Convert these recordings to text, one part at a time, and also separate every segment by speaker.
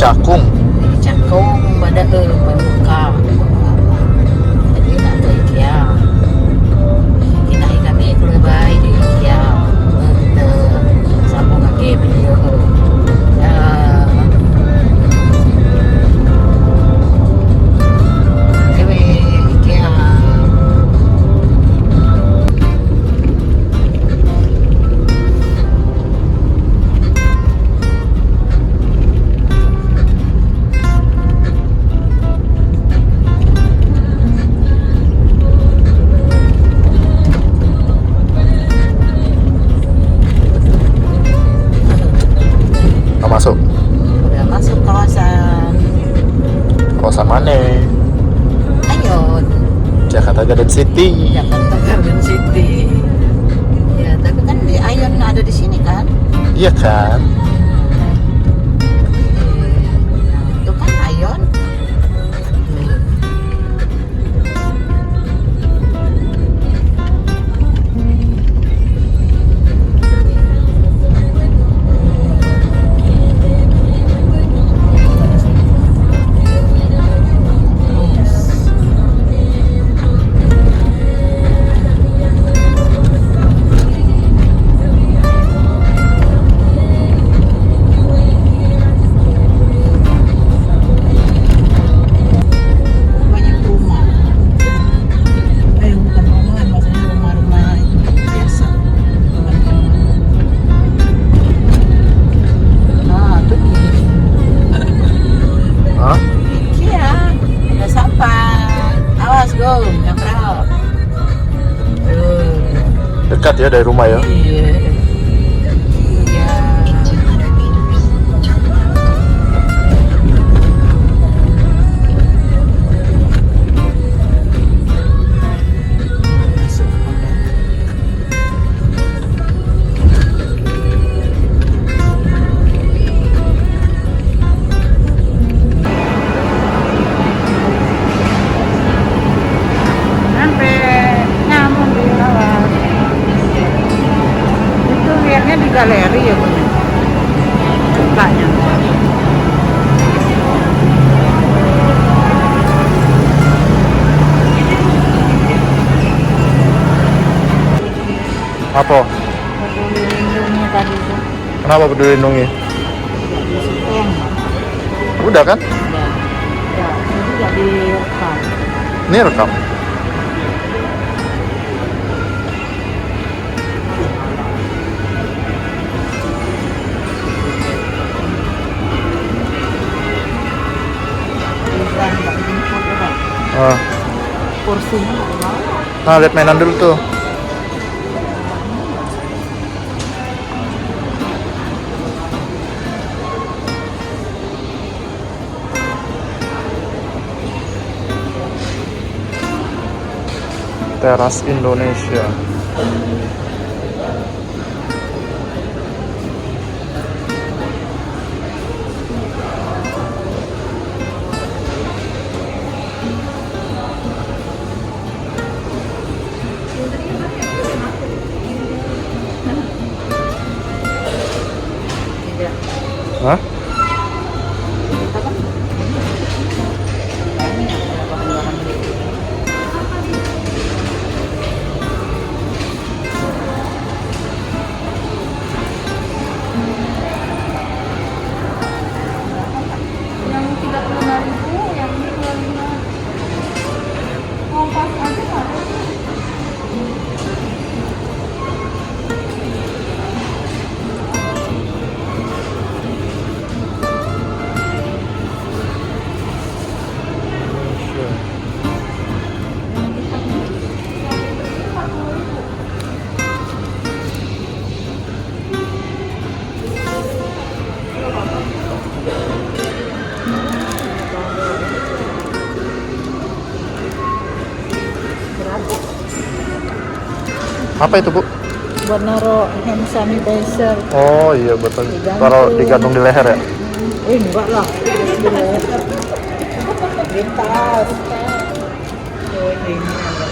Speaker 1: cakung.
Speaker 2: Cakung pada buka. Jadi nak ke Ikea. Kita kami keluar baik di Ikea. Kita sambung lagi video. Ya. Oke, Ikea.
Speaker 1: Masuk.
Speaker 2: Udah masuk
Speaker 1: Kawasan mana?
Speaker 2: Ayo,
Speaker 1: Jakarta Garden City.
Speaker 2: Jakarta Garden City. Ya, tapi kan di Ayon ada di sini kan?
Speaker 1: Iya kan?
Speaker 2: Itu kan Ayon.
Speaker 1: Dekat ya dari rumah ya?
Speaker 2: Iya. Iya. Di galeri ya Bun, bukanya.
Speaker 1: Apa?
Speaker 2: Peduli lindungi tadi itu.
Speaker 1: Kenapa peduli lindungi?
Speaker 2: Udah
Speaker 1: Udah kan?
Speaker 2: Udah. Ya, ini jadi rekam.
Speaker 1: Ini rekam.
Speaker 2: Kursinya nggak mau.
Speaker 1: Nah, lihat mainan dulu tuh. Teras Indonesia. Hah?
Speaker 3: Yang 35.000, yang ini 25. Kompas aja nggak ada.
Speaker 1: Apa itu, Bu?
Speaker 2: Buat naruh hand sanitizer.
Speaker 1: Oh iya betul.
Speaker 2: Digantung.
Speaker 1: Taruh digantung di leher ya?
Speaker 2: Enggak lah. Di tas. Oh, ini ada.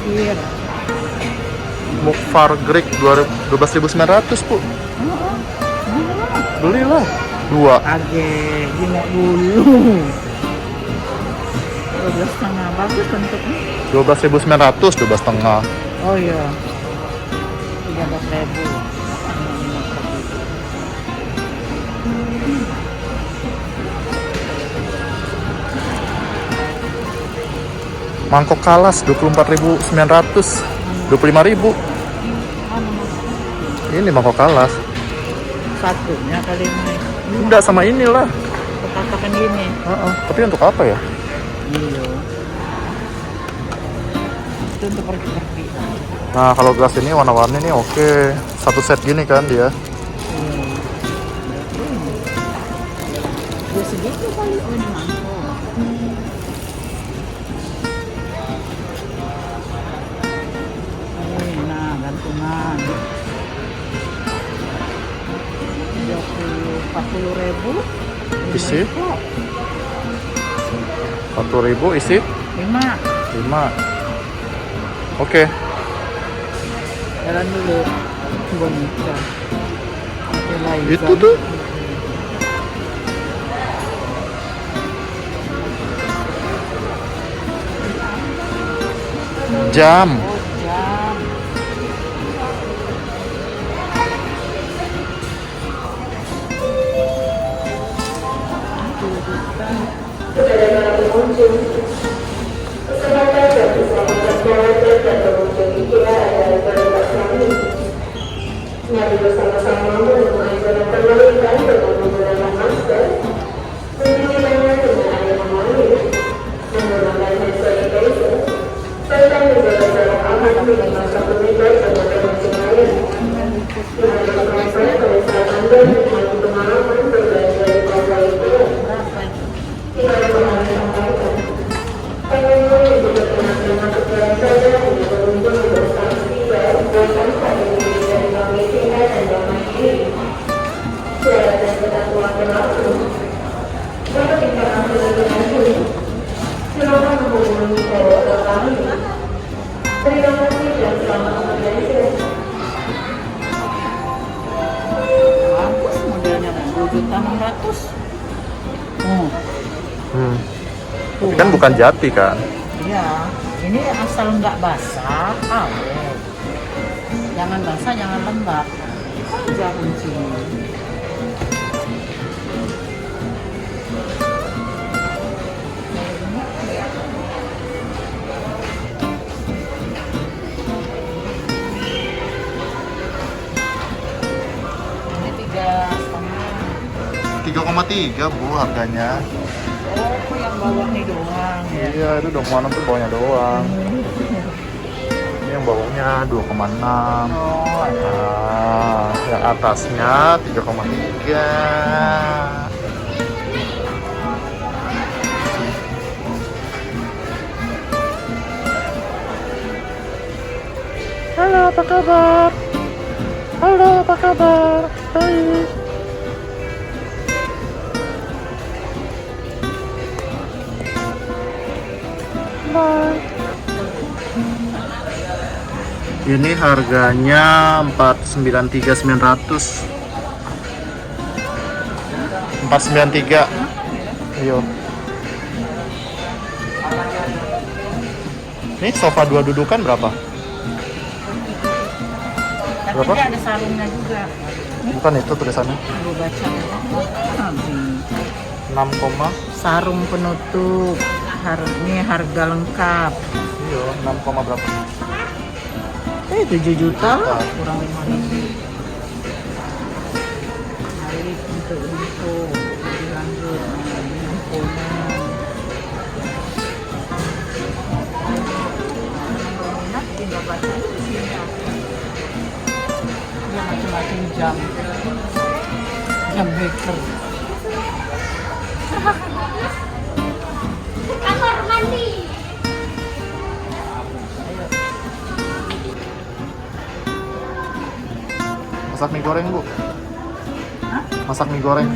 Speaker 2: parkir.
Speaker 1: Mukfar Greek 12.900 Bu. Belilah 2.
Speaker 2: Age, gimok dulu. 12,5 bagus bentuknya.
Speaker 1: 12.900, 12,5.
Speaker 2: Oh iya. 13.000.
Speaker 1: Mangkok kalas 24.900, 25.000. Ini mangkok kalas.
Speaker 2: Satunya kali ini.
Speaker 1: Enggak sama inilah.
Speaker 2: Katakan gini.
Speaker 1: Tapi untuk apa ya?
Speaker 2: Iya. Itu untuk pergi-pergi.
Speaker 1: Nah, kalau gelas ini warna-warni nih oke. Satu set gini kan dia.
Speaker 2: Ya segitu kali. Oh, ini mangkok. Nah, gantungan. 40.000.
Speaker 1: Isi 40.000 isi 5. Oke.
Speaker 2: Jalan dulu. Boneka.
Speaker 1: Itu tuh. Jam.
Speaker 2: Oh, jam.
Speaker 4: Kepada para pengunjung, kesempatan dan keselamatan pelajar dan pengunjung Ikea adalah prioritas kami. Mari bersama-sama menemui anjuran pemerintah dengan menggunakan masker, mencuci tangan dengan air mengalir, menggunakan hand sanitizer, serta menjaga jarak aman dengan masa meter dengan pengunjung lain. Mari bersama-sama pada saat Anda menikmati pengalaman berbelanja di pasar Ikea. Kita akan sampaikan, pengunjung yang juga pernah masuk dalam saja hanya beruntung bersaksi dan tanpa dimiliki dari kami tingkat dan damai diri. Syarat dan ketentuan berlaku. Dapat informasi lebih lanjut, silakan menghubungi call kami. Terima kasih dan selamat berbelanja.
Speaker 2: Bagus modelnya 2.600.000.
Speaker 1: Tapi kan bukan jati kan?
Speaker 2: Iya, ini asal nggak basah, awet. Jangan basah, jangan lembab. Aja kuncinya. Ini 3,5.
Speaker 1: 3,3 Bu harganya.
Speaker 2: Oh, yang bawah nih doang ya.
Speaker 1: Iya, itu 2,6 tuh bawahnya doang. Ini yang bawahnya 2,6.
Speaker 2: Oh,
Speaker 1: Nah, yang atasnya 3,3. Halo, apa kabar? Halo, apa kabar? Baik. Bye. Ini harganya 493.900. 493. Ayo. Ini sofa 2 dudukan berapa?
Speaker 2: tapi
Speaker 1: Berapa?
Speaker 2: dia ada sarungnya juga.
Speaker 1: Bukan itu tulisannya.
Speaker 2: Gue baca. Habis.
Speaker 1: 6,
Speaker 2: Sarung penutup. Ini harga lengkap.
Speaker 1: iya, 6, berapa?
Speaker 2: 7 juta lah, kurang 5.000. Mari untuk info lebih lanjut. Nah, ini infonya. Minat tinggal baca di sini. Ada macam-macam jam. Jam baker.
Speaker 3: Kamar mandi.
Speaker 1: Masak mie goreng, Bu.
Speaker 2: Hah?
Speaker 1: Masak mie goreng.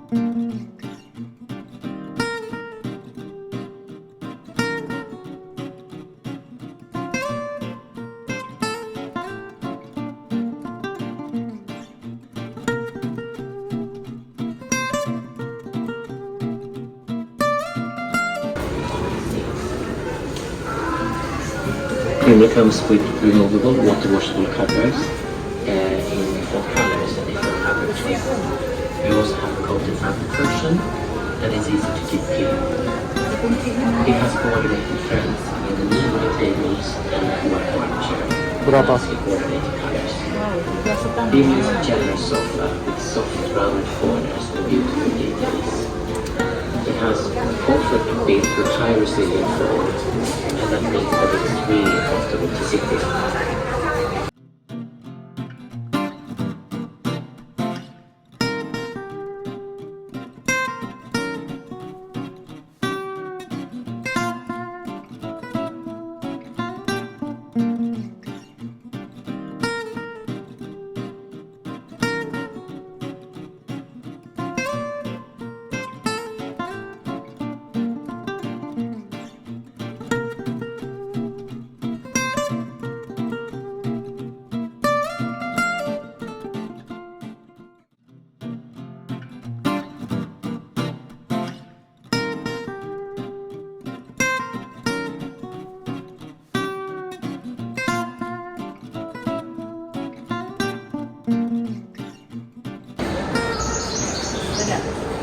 Speaker 5: And it comes with removable, water washable covers in different colors and different coverage. We also have a coated fabric version that is easy to keep clean. It has coordinated frames in the knee wood tables and work chair.
Speaker 1: Berapa?
Speaker 5: Coordinated colors. This is a generous sofa with soft round corners and beautiful details. It has comfort built with high resilient foam, and that means that it is really comfortable to sit in.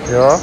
Speaker 1: Ya.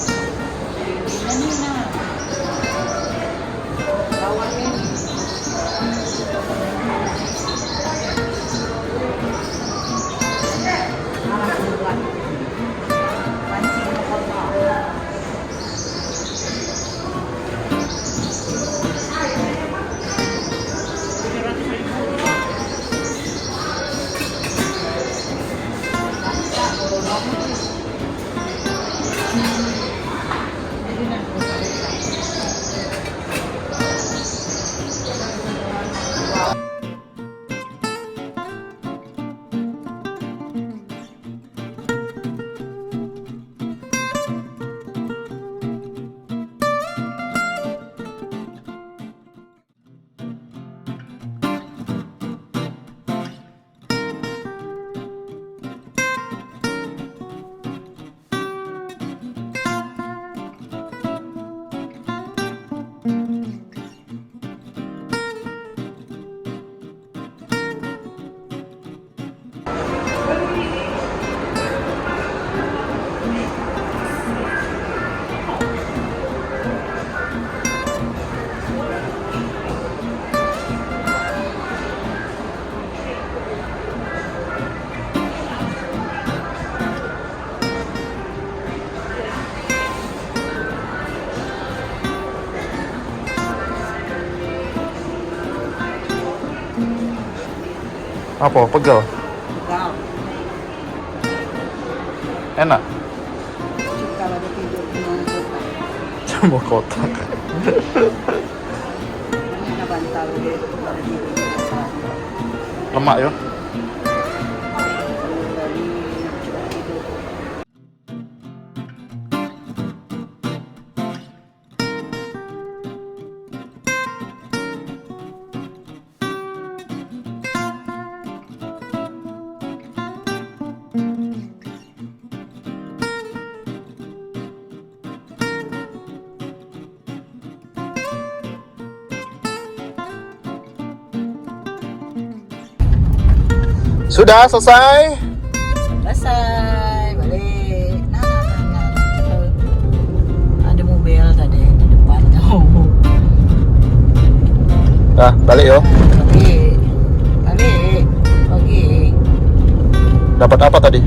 Speaker 1: Apa? Pegal?
Speaker 2: Pegal.
Speaker 1: Enak?
Speaker 2: Kalau ada tidur di kotak.
Speaker 1: Cuma kotak.
Speaker 2: Ini ada bantal dia. Kalau tidur di kotak.
Speaker 1: Lemak ya?
Speaker 2: Dari coba tidur.
Speaker 1: Sudah selesai?
Speaker 2: Selesai, balik. Nah. Ada mobil tadi di depan.
Speaker 1: Dah, balik yo.
Speaker 2: Balik. Balik. Pergi.
Speaker 1: Dapat apa tadi?